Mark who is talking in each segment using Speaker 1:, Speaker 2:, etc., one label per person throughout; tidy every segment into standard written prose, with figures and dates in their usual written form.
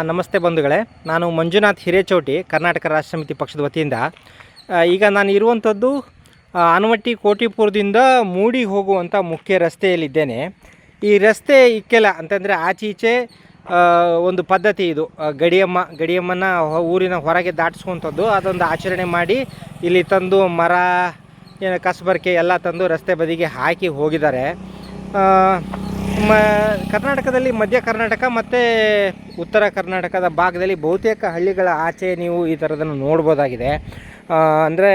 Speaker 1: ನಮಸ್ತೆ ಬಂಧುಗಳೇ, ನಾನು ಮಂಜುನಾಥ್ ಹಿರೇಚೌಟಿ, ಕರ್ನಾಟಕ ರಾಷ್ಟ್ರ ಸಮಿತಿ ಪಕ್ಷದ ವತಿಯಿಂದ ಈಗ ನಾನು ಇರುವಂಥದ್ದು ಆನವಟ್ಟಿ ಕೋಟಿಪುರದಿಂದ ಮೂಡಿಗೆ ಹೋಗುವಂಥ ಮುಖ್ಯ ರಸ್ತೆಯಲ್ಲಿದ್ದೇನೆ. ಈ ರಸ್ತೆ ಇಕ್ಕೆಲ ಅಂತಂದರೆ ಆಚೀಚೆ ಒಂದು ಪದ್ಧತಿ ಇದು. ಗಡಿಯಮ್ಮನ ಊರಿನ ಹೊರಗೆ ದಾಟಿಸುವಂಥದ್ದು, ಅದೊಂದು ಆಚರಣೆ ಮಾಡಿ ಇಲ್ಲಿ ತಂದು ಮರ ಕಸಬರಕೆ ಎಲ್ಲ ತಂದು ರಸ್ತೆ ಬದಿಗೆ ಹಾಕಿ ಹೋಗಿದ್ದಾರೆ. ಕರ್ನಾಟಕದಲ್ಲಿ ಮಧ್ಯ ಕರ್ನಾಟಕ ಮತ್ತು ಉತ್ತರ ಕರ್ನಾಟಕದ ಭಾಗದಲ್ಲಿ ಬಹುತೇಕ ಹಳ್ಳಿಗಳ ಆಚೆ ನೀವು ಈ ಥರದನ್ನು ನೋಡ್ಬೋದಾಗಿದೆ. ಅಂದರೆ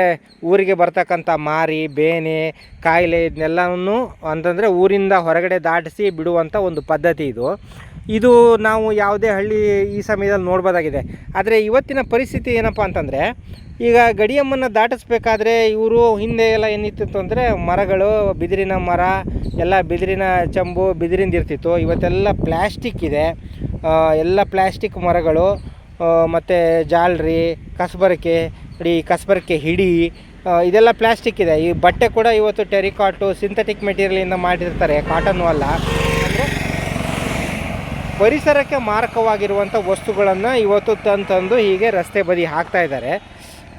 Speaker 1: ಊರಿಗೆ ಬರ್ತಕ್ಕಂಥ ಮಾರಿ, ಬೇನೆ, ಕಾಯಿಲೆ ಇದನ್ನೆಲ್ಲವನ್ನು ಅಂತಂದರೆ ಊರಿಂದ ಹೊರಗಡೆ ದಾಟಿಸಿ ಬಿಡುವಂಥ ಒಂದು ಪದ್ಧತಿ ಇದು ನಾವು ಯಾವುದೇ ಹಳ್ಳಿ ಈ ಸಮಯದಲ್ಲಿ ನೋಡ್ಬೋದಾಗಿದೆ. ಆದರೆ ಇವತ್ತಿನ ಪರಿಸ್ಥಿತಿ ಏನಪ್ಪ ಅಂತಂದರೆ, ಈಗ ಗಡಿಯಮ್ಮನ್ನು ದಾಟಿಸ್ಬೇಕಾದ್ರೆ ಇವರು ಹಿಂದೆ ಎಲ್ಲ ಏನಿತ್ತು ಅಂದರೆ ಮರಗಳು, ಬಿದಿರಿನ ಮರ ಎಲ್ಲ, ಬಿದಿರಿನ ಚಂಬು ಬಿದಿರಿಂದ ಇರ್ತಿತ್ತು. ಇವತ್ತೆಲ್ಲ ಪ್ಲ್ಯಾಸ್ಟಿಕ್ ಇದೆ. ಎಲ್ಲ ಪ್ಲ್ಯಾಸ್ಟಿಕ್ ಮರಗಳು ಮತ್ತು ಜಾಲರಿ, ಕಸಬರಕೆ ಹಿಡಿ ಇದೆಲ್ಲ ಪ್ಲ್ಯಾಸ್ಟಿಕ್ ಇದೆ. ಈ ಬಟ್ಟೆ ಕೂಡ ಇವತ್ತು ಟೆರಿಕಾಟು, ಸಿಂಥೆಟಿಕ್ ಮೆಟೀರಿಯಲಿಂದ ಮಾಡಿರ್ತಾರೆ, ಕಾಟನ್ನು ಅಲ್ಲ. ಅಂದರೆ ಪರಿಸರಕ್ಕೆ ಮಾರಕವಾಗಿರುವಂಥ ವಸ್ತುಗಳನ್ನು ಇವತ್ತು ತಂದು ಹೀಗೆ ರಸ್ತೆ ಬದಿ ಹಾಕ್ತಾಯಿದ್ದಾರೆ.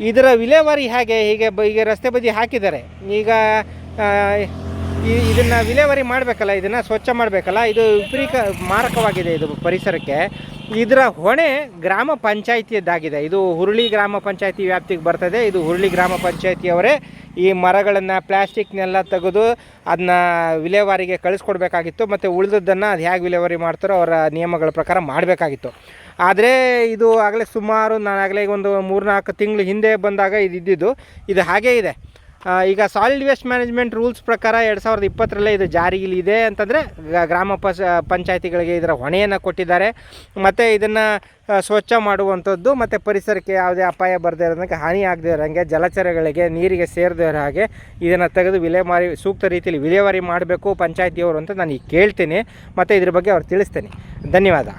Speaker 1: ಇದರ ವಿಲೇವಾರಿ ಹೀಗೆ ರಸ್ತೆ ಬದಿ ಹಾಕಿದ್ದಾರೆ. ಈಗ ಇದನ್ನು ವಿಲೇವಾರಿ ಮಾಡಬೇಕಲ್ಲ, ಇದನ್ನು ಸ್ವಚ್ಛ ಮಾಡಬೇಕಲ್ಲ. ಇದು ಮಾರಕವಾಗಿದೆ ಇದು ಪರಿಸರಕ್ಕೆ. ಇದರ ಹೊಣೆ ಗ್ರಾಮ ಪಂಚಾಯಿತಿಯದ್ದಾಗಿದೆ. ಇದು ಹುರುಳಿ ಗ್ರಾಮ ಪಂಚಾಯಿತಿ ವ್ಯಾಪ್ತಿಗೆ ಬರ್ತದೆ. ಇದು ಹುರುಳಿ ಗ್ರಾಮ ಪಂಚಾಯಿತಿಯವರೇ ಈ ಮರಗಳನ್ನು, ಪ್ಲ್ಯಾಸ್ಟಿಕ್ನೆಲ್ಲ ತೆಗೆದು ಅದನ್ನ ವಿಲೇವಾರಿಗೆ ಕಳಿಸ್ಕೊಡ್ಬೇಕಾಗಿತ್ತು. ಮತ್ತು ಉಳಿದದ್ದನ್ನು ಅದು ಹೇಗೆ ವಿಲೇವಾರಿ ಮಾಡ್ತಾರೋ ಅವರ ನಿಯಮಗಳ ಪ್ರಕಾರ ಮಾಡಬೇಕಾಗಿತ್ತು. ಆದರೆ ಇದು ಆಗಲೇ ಸುಮಾರು ನಾನು ಒಂದು 3-4 ತಿಂಗಳು ಹಿಂದೆ ಬಂದಾಗ ಇದ್ದಿದ್ದು ಇದು ಹಾಗೇ ಇದೆ. ಈಗ ಸಾಲಿಡ್ ವೇಸ್ಟ್ ಮ್ಯಾನೇಜ್ಮೆಂಟ್ ರೂಲ್ಸ್ ಪ್ರಕಾರ 2020ರಲ್ಲೇ ಇದು ಜಾರಿಯಲ್ಲಿದೆ ಅಂತಂದರೆ ಗ್ರಾಮ ಪಂಚಾಯಿತಿಗಳಿಗೆ ಇದರ ಹೊಣೆಯನ್ನು ಕೊಟ್ಟಿದ್ದಾರೆ. ಮತ್ತು ಇದನ್ನು ಸ್ವಚ್ಛ ಮಾಡುವಂಥದ್ದು ಮತ್ತು ಪರಿಸರಕ್ಕೆ ಯಾವುದೇ ಅಪಾಯ ಬರದೇ ಇರೋದಂಗೆ, ಹಾನಿ ಆಗದೇ ಇರೋಂಗೆ, ಜಲಚರಗಳಿಗೆ ನೀರಿಗೆ ಸೇರದೇ ಇರೋ ಹಾಗೆ ಇದನ್ನು ತೆಗೆದು ಸೂಕ್ತ ರೀತಿಯಲ್ಲಿ ವಿಲೇವಾರಿ ಮಾಡಬೇಕು ಪಂಚಾಯಿತಿಯವರು ಅಂತ ನಾನು ಈಗ ಕೇಳ್ತೀನಿ. ಮತ್ತು ಇದ್ರ ಬಗ್ಗೆ ಅವ್ರು ತಿಳಿಸ್ತೇನೆ. ಧನ್ಯವಾದ.